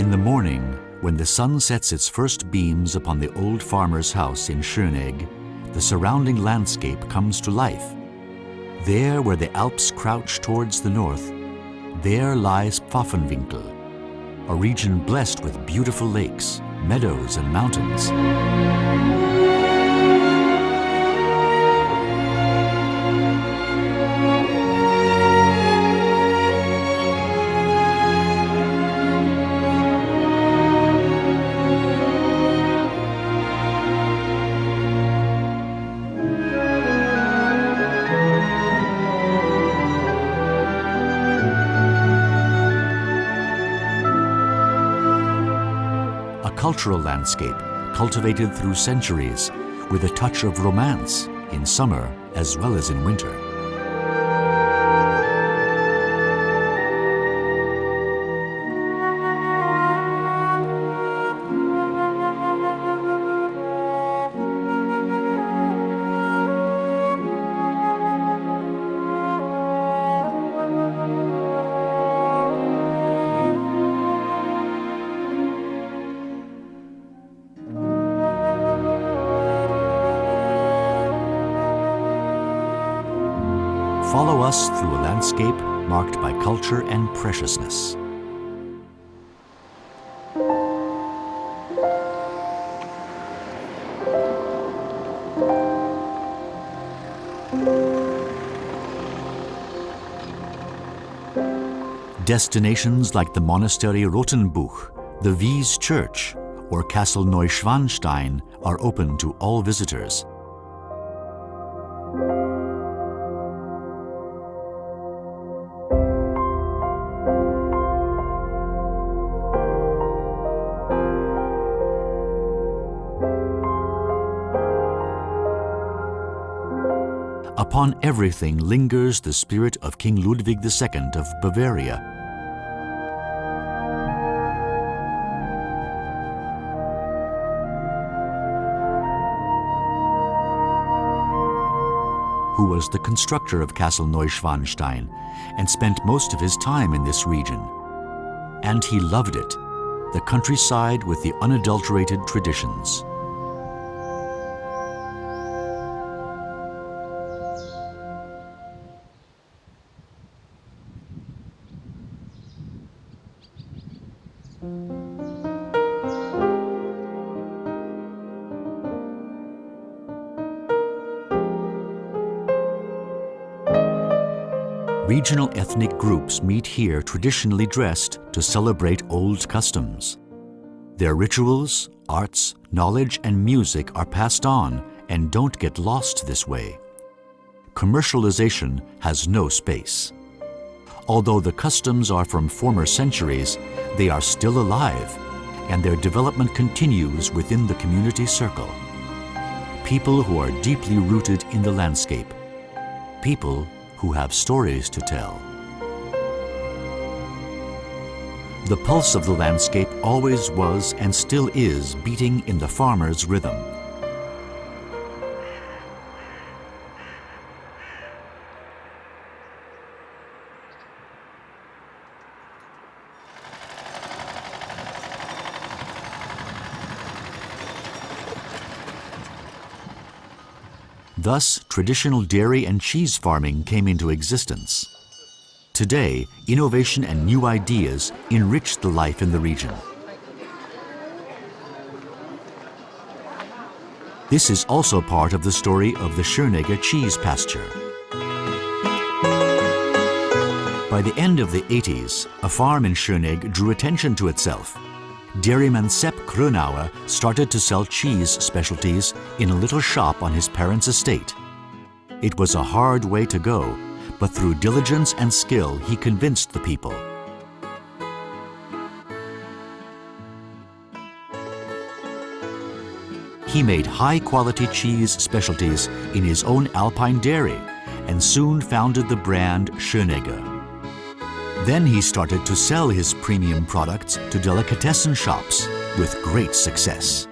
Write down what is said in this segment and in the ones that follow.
In the morning, when the sun sets its first beams upon the old farmer's house in Schönegg, the surrounding landscape comes to life. There where the Alps crouch towards the north, there lies Pfaffenwinkel, a region blessed with beautiful lakes, meadows and mountains. Cultural landscape cultivated through centuries with a touch of romance in summer as well as in winter. Follow us through a landscape marked by culture and preciousness. Destinations like the monastery Rothenbuch, the Wies Church, or Castle Neuschwanstein are open to all visitors. Upon everything lingers the spirit of King Ludwig II of Bavaria. Who was the constructor of Castle Neuschwanstein and spent most of his time in this region. And he loved it, the countryside with the unadulterated traditions. Regional ethnic groups meet here traditionally dressed to celebrate old customs. Their rituals, arts, knowledge, and music are passed on and don't get lost this way. Commercialization has no space. Although the customs are from former centuries, they are still alive, and their development continues within the community circle. People who are deeply rooted in the landscape. People who have stories to tell. The pulse of the landscape always was and still is beating in the farmer's rhythm. Thus, traditional dairy and cheese farming came into existence. Today, innovation and new ideas enrich the life in the region. This is also part of the story of the Schönegger cheese pasture. By the end of the 80s, a farm in Schönegg drew attention to itself. Dairyman Josef Krönauer started to sell cheese specialties in a little shop on his parents' estate. It was a hard way to go, but through diligence and skill, he convinced the people. He made high-quality cheese specialties in his own alpine dairy and soon founded the brand Schönegger. Then he started to sell his premium products to delicatessen shops with great success.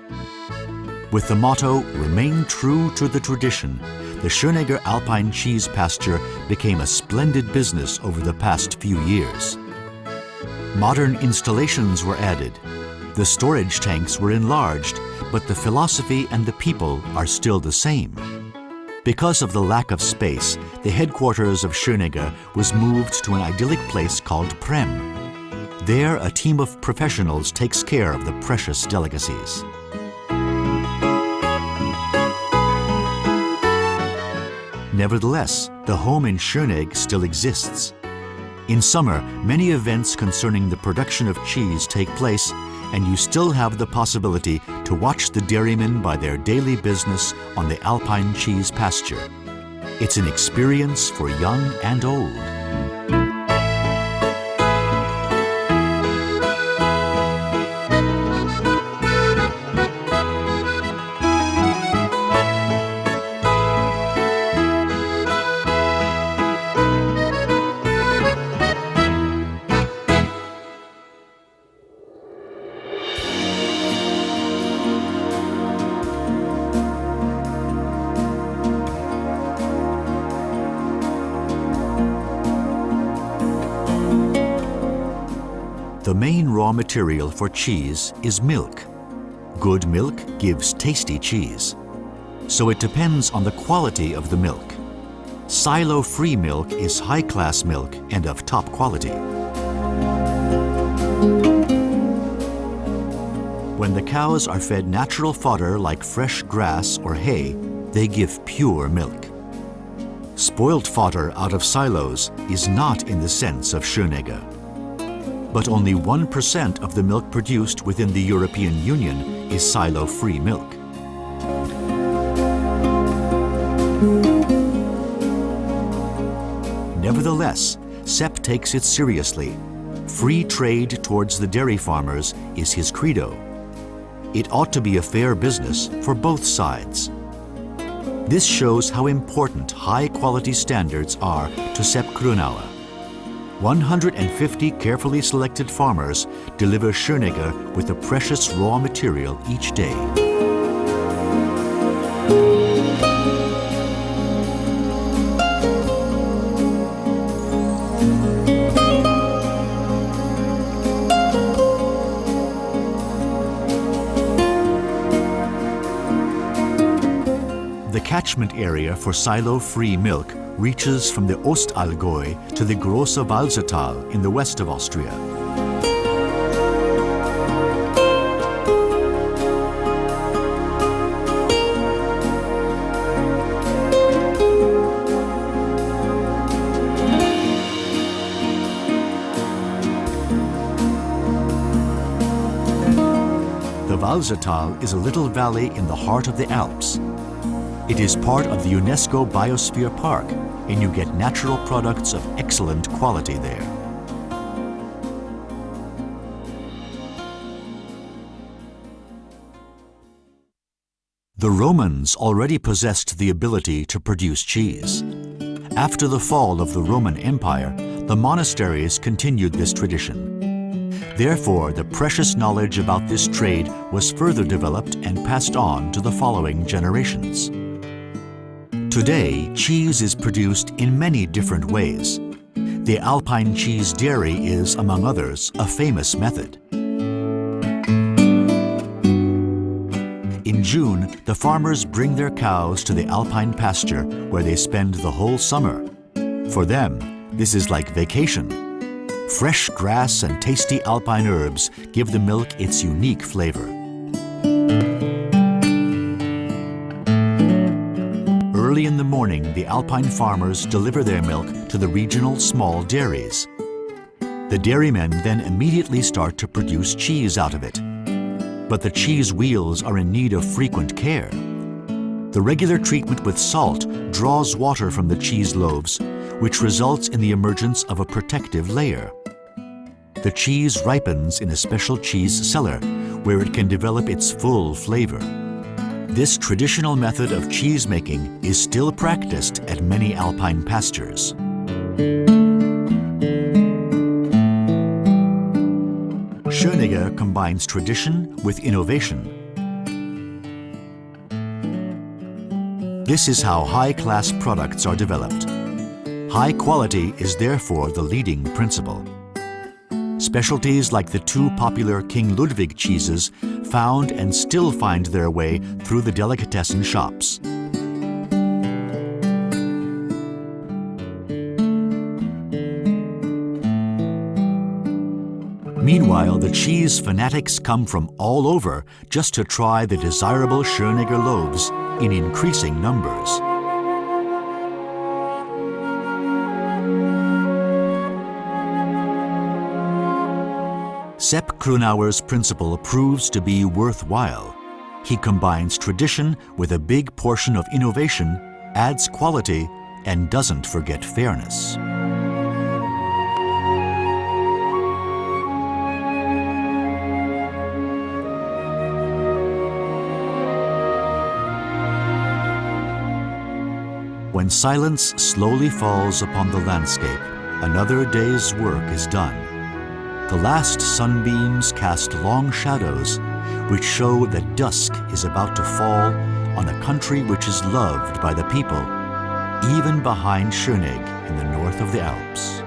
With the motto, "Remain true to the tradition," the Schönegger Alpine cheese pasture became a splendid business over the past few years. Modern installations were added. The storage tanks were enlarged, but the philosophy and the people are still the same. Because of the lack of space, the headquarters of Schönegger was moved to an idyllic place called Prem. There, a team of professionals takes care of the precious delicacies. Nevertheless, the home in Schönegg still exists. In summer, many events concerning the production of cheese take place, and you still have the possibility to watch the dairymen by their daily business on the Alpine cheese pasture. It's an experience for young and old. The main raw material for cheese is milk. Good milk gives tasty cheese. So it depends on the quality of the milk. Silo-free milk is high-class milk and of top quality. When the cows are fed natural fodder like fresh grass or hay, they give pure milk. Spoiled fodder out of silos is not in the sense of Schönegger. But only 1% of the milk produced within the European Union is silo-free milk. Nevertheless, Sepp takes it seriously. Free trade towards the dairy farmers is his credo. It ought to be a fair business for both sides. This shows how important high-quality standards are to Sepp Krönauer. 150 carefully selected farmers deliver Schönegger with the precious raw material each day. The catchment area for silo-free milk reaches from the Allgäu to the große Walsertal in the west of Austria. The Walsertal is a little valley in the heart of the Alps. It is part of the UNESCO Biosphere Park, and you get natural products of excellent quality there. The Romans already possessed the ability to produce cheese. After the fall of the Roman Empire, the monasteries continued this tradition. Therefore, the precious knowledge about this trade was further developed and passed on to the following generations. Today, cheese is produced in many different ways. The Alpine cheese dairy is, among others, a famous method. In June, the farmers bring their cows to the Alpine pasture where they spend the whole summer. For them, this is like vacation. Fresh grass and tasty Alpine herbs give the milk its unique flavor. Early in the morning, the Alpine farmers deliver their milk to the regional small dairies. The dairymen then immediately start to produce cheese out of it. But the cheese wheels are in need of frequent care. The regular treatment with salt draws water from the cheese loaves, which results in the emergence of a protective layer. The cheese ripens in a special cheese cellar, where it can develop its full flavor. This traditional method of cheese making is still practiced at many Alpine pastures. Schönegger combines tradition with innovation. This is how high-class products are developed. High quality is therefore the leading principle. Specialties like the two popular King Ludwig cheeses found and still find their way through the delicatessen shops. Meanwhile, the cheese fanatics come from all over just to try the desirable Schönegger loaves in increasing numbers. Sepp Krönauer's principle proves to be worthwhile. He combines tradition with a big portion of innovation, adds quality, and doesn't forget fairness. When silence slowly falls upon the landscape, another day's work is done. The last sunbeams cast long shadows, which show that dusk is about to fall on a country which is loved by the people, even behind Schönegg in the north of the Alps.